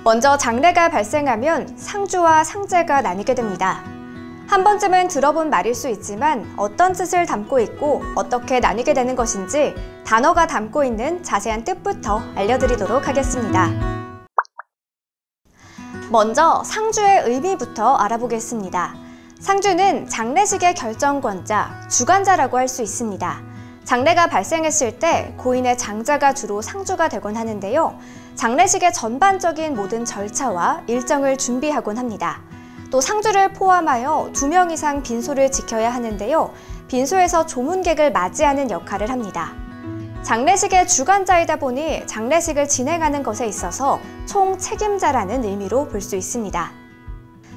먼저 장래가 발생하면 상주와 상제가 나뉘게 됩니다. 한 번쯤은 들어본 말일 수 있지만 어떤 뜻을 담고 있고 어떻게 나뉘게 되는 것인지 단어가 담고 있는 자세한 뜻부터 알려드리도록 하겠습니다. 먼저 상주의 의미부터 알아보겠습니다. 상주는 장례식의 결정권자, 주관자라고 할 수 있습니다. 장례가 발생했을 때 고인의 장자가 주로 상주가 되곤 하는데요. 장례식의 전반적인 모든 절차와 일정을 준비하곤 합니다. 또 상주를 포함하여 2명 이상 빈소를 지켜야 하는데요. 빈소에서 조문객을 맞이하는 역할을 합니다. 장례식의 주관자이다 보니 장례식을 진행하는 것에 있어서 총책임자라는 의미로 볼 수 있습니다.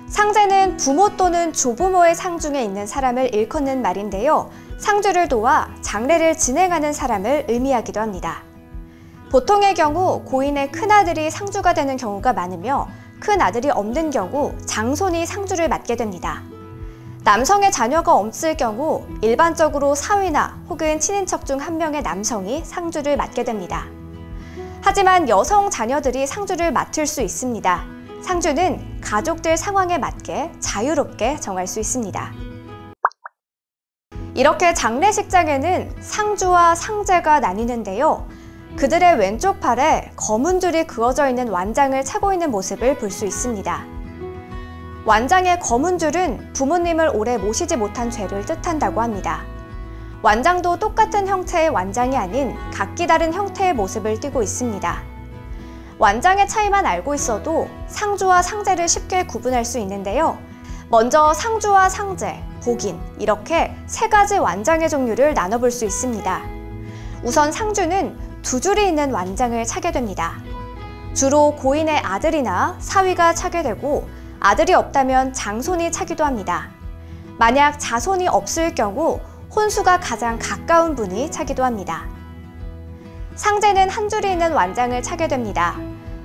상제는 부모 또는 조부모의 상중에 있는 사람을 일컫는 말인데요. 상주를 도와 장례를 진행하는 사람을 의미하기도 합니다. 보통의 경우 고인의 큰아들이 상주가 되는 경우가 많으며 큰아들이 없는 경우 장손이 상주를 맡게 됩니다. 남성의 자녀가 없을 경우 일반적으로 사위나 혹은 친인척 중 한 명의 남성이 상주를 맡게 됩니다. 하지만 여성 자녀들이 상주를 맡을 수 있습니다. 상주는 가족들 상황에 맞게 자유롭게 정할 수 있습니다. 이렇게 장례식장에는 상주와 상제가 나뉘는데요. 그들의 왼쪽 팔에 검은 줄이 그어져 있는 완장을 차고 있는 모습을 볼 수 있습니다. 완장의 검은 줄은 부모님을 오래 모시지 못한 죄를 뜻한다고 합니다. 완장도 똑같은 형태의 완장이 아닌 각기 다른 형태의 모습을 띠고 있습니다. 완장의 차이만 알고 있어도 상주와 상제를 쉽게 구분할 수 있는데요. 먼저 상주와 상제, 복인 이렇게 3가지 완장의 종류를 나눠볼 수 있습니다. 우선 상주는 2줄이 있는 완장을 차게 됩니다. 주로 고인의 아들이나 사위가 차게 되고 아들이 없다면 장손이 차기도 합니다. 만약 자손이 없을 경우 혼수가 가장 가까운 분이 차기도 합니다. 상제는 1줄이 있는 완장을 차게 됩니다.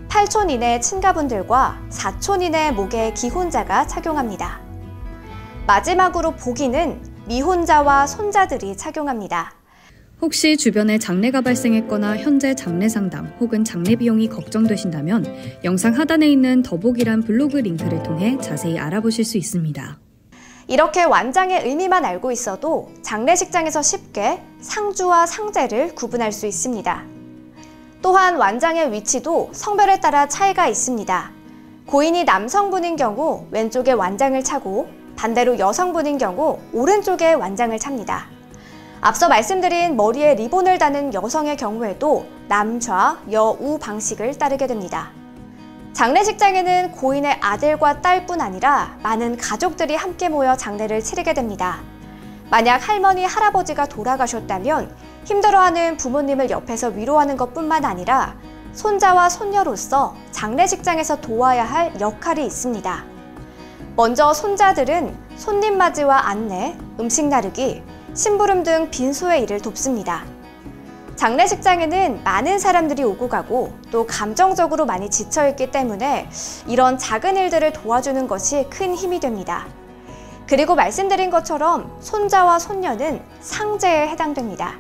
8촌 이내의 친가분들과 4촌 이내의 목의 기혼자가 착용합니다. 마지막으로 복인은 미혼자와 손자들이 착용합니다. 혹시 주변에 장례가 발생했거나 현재 장례 상담 혹은 장례 비용이 걱정되신다면 영상 하단에 있는 더보기란 블로그 링크를 통해 자세히 알아보실 수 있습니다. 이렇게 완장의 의미만 알고 있어도 장례식장에서 쉽게 상주와 상제를 구분할 수 있습니다. 또한 완장의 위치도 성별에 따라 차이가 있습니다. 고인이 남성분인 경우 왼쪽에 완장을 차고 반대로 여성분인 경우 오른쪽에 완장을 찹니다. 앞서 말씀드린 머리에 리본을 다는 여성의 경우에도 남좌, 여우 방식을 따르게 됩니다. 장례식장에는 고인의 아들과 딸뿐 아니라 많은 가족들이 함께 모여 장례를 치르게 됩니다. 만약 할머니, 할아버지가 돌아가셨다면 힘들어하는 부모님을 옆에서 위로하는 것뿐만 아니라 손자와 손녀로서 장례식장에서 도와야 할 역할이 있습니다. 먼저 손자들은 손님 맞이와 안내, 음식 나르기, 심부름 등 빈소의 일을 돕습니다. 장례식장에는 많은 사람들이 오고 가고 또 감정적으로 많이 지쳐있기 때문에 이런 작은 일들을 도와주는 것이 큰 힘이 됩니다. 그리고 말씀드린 것처럼 손자와 손녀는 상제에 해당됩니다.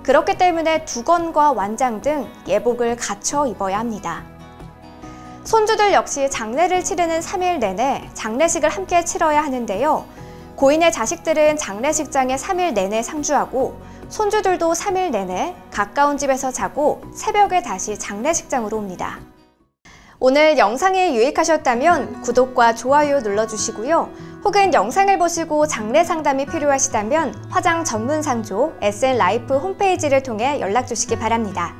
그렇기 때문에 두건과 완장 등 예복을 갖춰 입어야 합니다. 손주들 역시 장례를 치르는 3일 내내 장례식을 함께 치러야 하는데요. 고인의 자식들은 장례식장에 3일 내내 상주하고 손주들도 3일 내내 가까운 집에서 자고 새벽에 다시 장례식장으로 옵니다. 오늘 영상이 유익하셨다면 구독과 좋아요 눌러주시고요. 혹은 영상을 보시고 장례 상담이 필요하시다면 화장 전문 상조 SN라이프 홈페이지를 통해 연락 주시기 바랍니다.